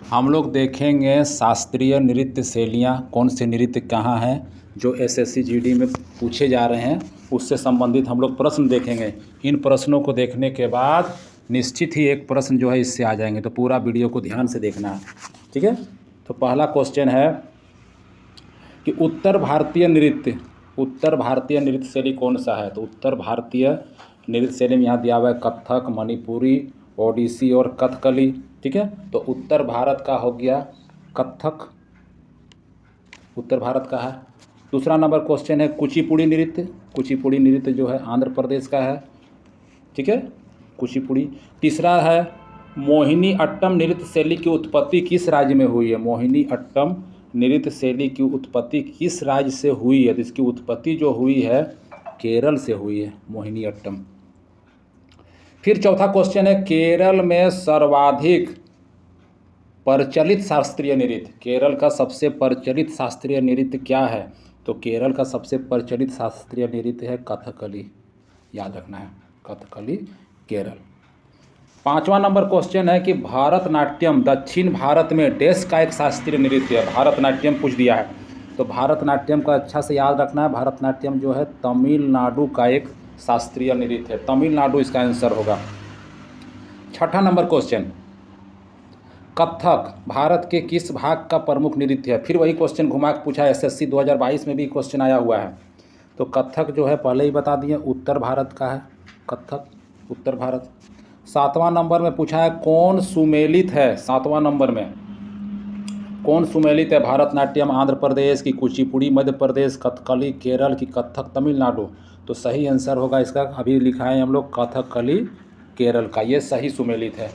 हम लोग देखेंगे शास्त्रीय नृत्य शैलियाँ कौन से नृत्य कहाँ हैं जो एसएससी जीडी में पूछे जा रहे हैं, उससे संबंधित हम लोग प्रश्न देखेंगे। इन प्रश्नों को देखने के बाद निश्चित ही एक प्रश्न जो है इससे आ जाएंगे, तो पूरा वीडियो को ध्यान से देखना है, ठीक है। तो पहला क्वेश्चन है कि उत्तर भारतीय नृत्य शैली कौन सा है। तो उत्तर भारतीय नृत्य शैली में यहाँ दिया हुआ है कथक, मणिपुरी, ओडिसी और कथकली, ठीक है। तो उत्तर भारत का हो गया कथक, उत्तर भारत का है। दूसरा नंबर क्वेश्चन है कुचिपुड़ी नृत्य जो है आंध्र प्रदेश का है, ठीक है, कुचिपुड़ी। तीसरा है मोहिनी अट्टम नृत्य शैली की उत्पत्ति किस राज्य में हुई है। मोहिनी अट्टम नृत्य शैली की उत्पत्ति किस राज्य से हुई है। तो इसकी उत्पत्ति जो हुई है केरल से हुई है, मोहिनी अट्टम। फिर चौथा क्वेश्चन है केरल में सर्वाधिक प्रचलित शास्त्रीय नृत्य, केरल का सबसे प्रचलित शास्त्रीय नृत्य क्या है। तो केरल का सबसे प्रचलित शास्त्रीय नृत्य है कथकली, याद रखना है, कथकली केरल। पांचवा नंबर क्वेश्चन है कि भारतनाट्यम दक्षिण भारत में देश का एक शास्त्रीय नृत्य है। भारतनाट्यम पूछ दिया है, तो भारतनाट्यम का अच्छा से याद रखना है। भारतनाट्यम जो है तमिलनाडु का एक शास्त्रीय नृत्य है, तमिलनाडु इसका आंसर होगा। छठा नंबर क्वेश्चन, कथक भारत के किस भाग का प्रमुख नृत्य है। फिर वही क्वेश्चन घुमा के पूछा है, एसएससी 2022 में भी क्वेश्चन आया हुआ है। तो कथक जो है पहले ही बता दिए उत्तर भारत का है, कथक उत्तर भारत। सातवां नंबर में पूछा है कौन सुमेलित है, सातवां नंबर में कौन सुमेलित है। भारतनाट्यम आंध्र प्रदेश की, कुचिपुड़ी मध्य प्रदेश, कथकली केरल की, कथक तमिलनाडु। तो सही आंसर होगा इसका, अभी लिखा है हम लोग कथकली केरल का, ये सही सुमेलित है।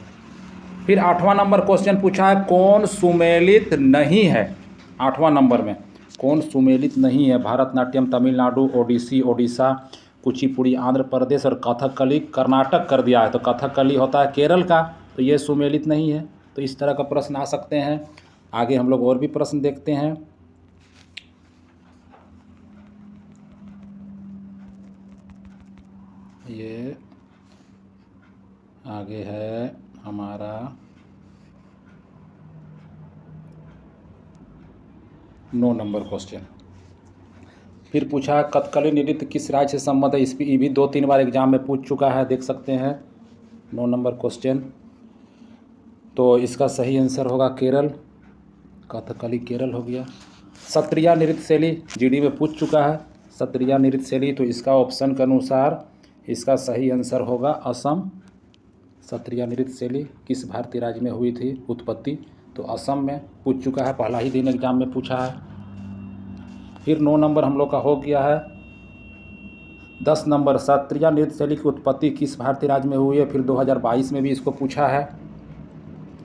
फिर आठवां नंबर क्वेश्चन पूछा है कौन सुमेलित नहीं है। आठवां नंबर में कौन सुमेलित नहीं है। भारतनाट्यम तमिलनाडु, ओडिसी ओडिशा, कुचिपुड़ी आंध्र प्रदेश और कथकली कर्नाटक कर दिया है। तो कथकली होता है केरल का, तो ये सुमेलित नहीं है। तो इस तरह का प्रश्न आ सकते हैं। आगे हम लोग और भी प्रश्न देखते हैं। ये आगे है हमारा 9 नंबर क्वेश्चन। फिर पूछा कथकली नृत्य किस राज्य से संबंध है। इस पर भी 2-3 बार एग्जाम में पूछ चुका है, देख सकते हैं 9 नंबर क्वेश्चन। तो इसका सही आंसर होगा केरल, कथकली केरल हो गया। सत्रिया नृत्य शैली जीडी में पूछ चुका है, सत्रिया नृत्य शैली। तो इसका ऑप्शन के अनुसार इसका सही आंसर होगा असम। सत्रिया नृत्य शैली किस भारतीय राज्य में हुई थी उत्पत्ति, तो असम में पूछ चुका है, पहला ही दिन एग्जाम में पूछा है। फिर 9 नंबर हम लोग का हो गया है। 10 नंबर सत्रिया नृत्य शैली की उत्पत्ति किस भारतीय राज्य में हुई है। फिर 2022 में भी इसको पूछा है,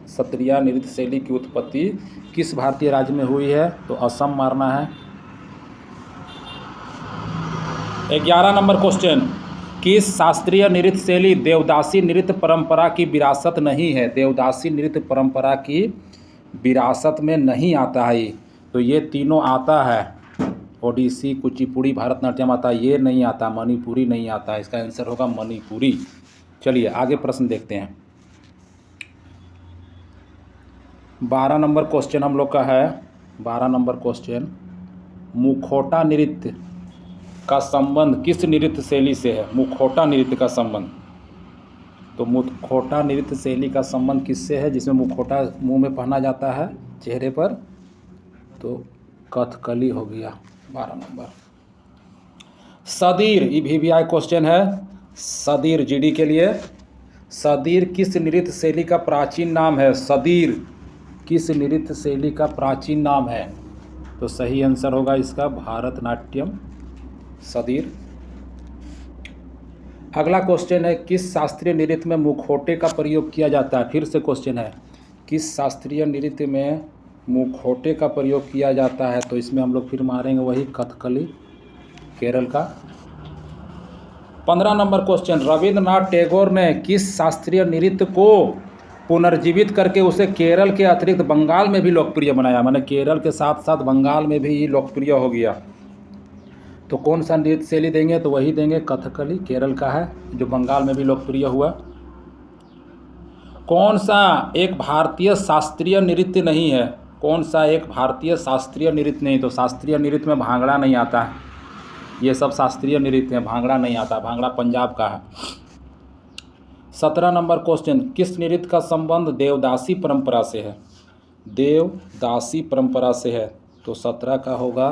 सत्रिया नृत्य शैली की उत्पत्ति किस भारतीय राज्य में हुई है। तो असम मारना है। 11 नंबर क्वेश्चन, किस शास्त्रीय नृत्य शैली देवदासी नृत्य परंपरा की विरासत नहीं है। देवदासी नृत्य परंपरा की विरासत में नहीं आता है। तो ये तीनों आता है, ओडिसी कुचिपुड़ी भारतनाट्यम आता है, ये नहीं आता, मणिपुरी नहीं आता। इसका आंसर होगा मणिपुरी। चलिए आगे प्रश्न देखते हैं। 12 नंबर क्वेश्चन हम लोग का है। 12 नंबर क्वेश्चन, मुखौटा नृत्य का संबंध किस नृत्य शैली से है। मुखौटा नृत्य का संबंध, तो मुखौटा नृत्य शैली का संबंध किससे है, जिसमें मुखौटा मुंह में पहना जाता है चेहरे पर। तो कथकली हो गया 12 नंबर। सदीर, ये भी आई क्वेश्चन है, सदीर जीडी के लिए। सदीर किस नृत्य शैली का प्राचीन नाम है। सदीर किस नृत्य शैली का प्राचीन नाम है। तो सही आंसर होगा इसका भारतनाट्यम, सदीर। अगला क्वेश्चन है किस शास्त्रीय नृत्य में मुखौटे का प्रयोग किया जाता है। फिर से क्वेश्चन है किस शास्त्रीय नृत्य में मुखौटे का प्रयोग किया जाता है। तो इसमें हम लोग फिर मारेंगे वही कथकली केरल का। 15 नंबर क्वेश्चन, रविंद्रनाथ टैगोर ने किस शास्त्रीय नृत्य को पुनर्जीवित करके उसे केरल के अतिरिक्त बंगाल में भी लोकप्रिय बनाया। माने केरल के साथ साथ बंगाल में भी ये लोकप्रिय हो गया। तो कौन सा नृत्य शैली देंगे, तो वही देंगे कथकली केरल का है, जो बंगाल में भी लोकप्रिय हुआ। कौन सा एक भारतीय शास्त्रीय नृत्य नहीं है? कौन सा एक भारतीय शास्त्रीय नृत्य नहीं? तो शास्त्रीय नृत्य में भांगड़ा नहीं आता है, ये सब शास्त्रीय नृत्य हैं, भांगड़ा नहीं आता, भांगड़ा पंजाब का है। 17 नंबर क्वेश्चन, किस नृत्य का संबंध देवदासी परंपरा से है? देवदासी परंपरा से है, तो 17 का होगा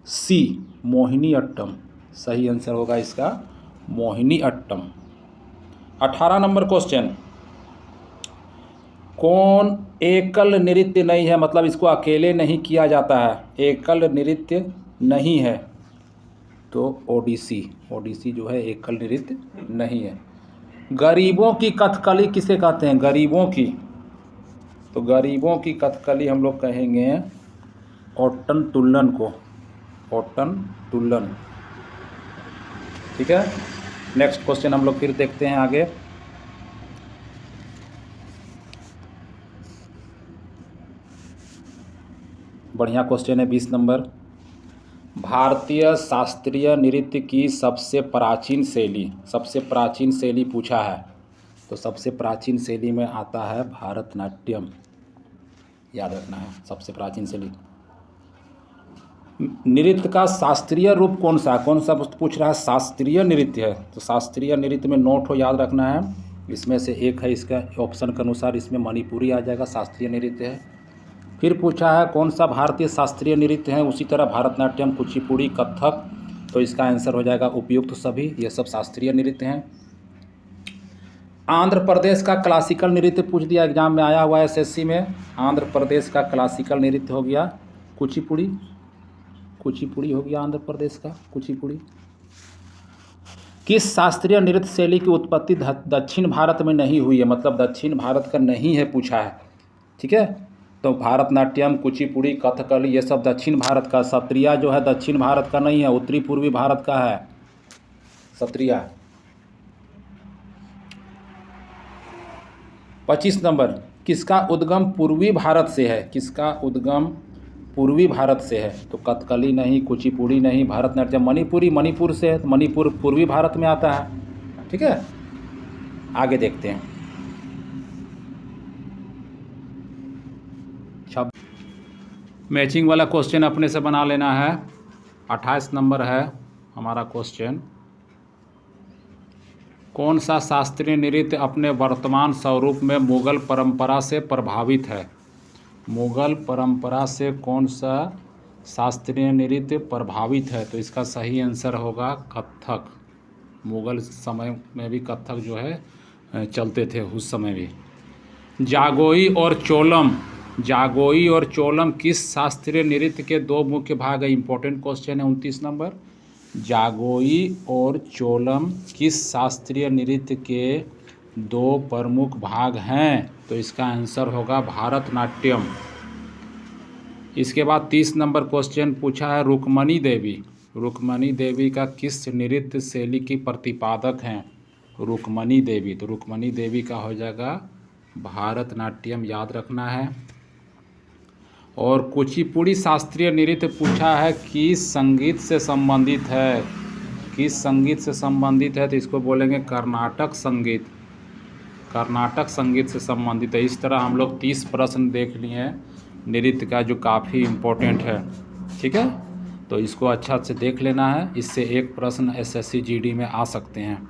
सी, मोहिनी अट्टम। सही आंसर होगा इसका मोहिनी अट्टम। 18 नंबर क्वेश्चन, कौन एकल नृत्य नहीं है, मतलब इसको अकेले नहीं किया जाता है, एकल नृत्य नहीं है? तो ओडिसी, ओडिसी जो है एकल नृत्य नहीं है। गरीबों की कथकली किसे कहते हैं? गरीबों की, तो गरीबों की कथकली हम लोग कहेंगे ओट्टन तुल्लन को, ओट्टन तुल्लन। ठीक है, नेक्स्ट क्वेश्चन हम लोग फिर देखते हैं आगे। बढ़िया क्वेश्चन है 20 नंबर, भारतीय शास्त्रीय नृत्य की सबसे प्राचीन शैली, सबसे प्राचीन शैली पूछा है, तो सबसे प्राचीन शैली में आता है भारतनाट्यम, याद रखना है सबसे प्राचीन शैली। नृत्य का शास्त्रीय रूप कौन सा? कौन सा पूछ रहा है? शास्त्रीय नृत्य है, तो शास्त्रीय नृत्य में नोट हो, याद रखना है, इसमें से एक है, इसका ऑप्शन के अनुसार इसमें मणिपुरी आ जाएगा, शास्त्रीय नृत्य है। फिर पूछा है कौन सा भारतीय शास्त्रीय नृत्य है, उसी तरह भारतनाट्यम, कुचिपुड़ी, कथक, तो इसका आंसर हो जाएगा उपयुक्त सभी, ये सब शास्त्रीय नृत्य हैं। आंध्र प्रदेश का क्लासिकल नृत्य पूछ दिया, एग्जाम में आया हुआ है एसएससी में। आंध्र प्रदेश का क्लासिकल नृत्य हो गया कुचिपुड़ी, कुचिपुड़ी हो गया आंध्र प्रदेश का कुचिपुड़ी। किस शास्त्रीय नृत्य शैली की उत्पत्ति दक्षिण भारत में नहीं हुई है, मतलब दक्षिण भारत का नहीं है पूछा है। ठीक है, तो भारतनाट्यम, कुचिपुड़ी, कथकली ये सब दक्षिण भारत का, सत्रिया जो है दक्षिण भारत का नहीं है, उत्तरी पूर्वी भारत का है सत्रिया। 25 नंबर, किसका उद्गम पूर्वी भारत से है? किसका उद्गम पूर्वी भारत से है? तो कथकली नहीं, कुचिपुड़ी नहीं, भारतनाट्यम, मणिपुरी मणिपुर से है, तो मणिपुर पूर्वी भारत में आता है। ठीक है, आगे देखते हैं। मैचिंग वाला क्वेश्चन अपने से बना लेना है। 28 नंबर है हमारा क्वेश्चन, कौन सा शास्त्रीय नृत्य अपने वर्तमान स्वरूप में मुगल परंपरा से प्रभावित है? मुगल परंपरा से कौन सा शास्त्रीय नृत्य प्रभावित है? तो इसका सही आंसर होगा कथक। मुगल समय में भी कथक जो है चलते थे उस समय भी। जागोई और चोलम, जागोई और चोलम किस शास्त्रीय नृत्य के दो मुख्य भाग है? इंपॉर्टेंट क्वेश्चन है 29 नंबर। जागोई और चोलम किस शास्त्रीय नृत्य के दो प्रमुख भाग हैं? तो इसका आंसर होगा भारतनाट्यम। इसके बाद 30 नंबर क्वेश्चन पूछा है रुक्मणी देवी, रुक्मणी देवी का किस नृत्य शैली की प्रतिपादक हैं? रुक्मणी देवी, तो रुक्मणी देवी का हो जाएगा भारतनाट्यम, याद रखना है। और कुचिपुड़ी शास्त्रीय नृत्य पूछा है किस संगीत से संबंधित है? किस संगीत से संबंधित है? तो इसको बोलेंगे कर्नाटक संगीत, कर्नाटक संगीत से संबंधित है। इस तरह हम लोग 30 प्रश्न देख लिए हैं नृत्य का, जो काफ़ी इम्पोर्टेंट है। ठीक है, तो इसको अच्छा से देख लेना है, इससे एक प्रश्न एसएससी जीडी में आ सकते हैं।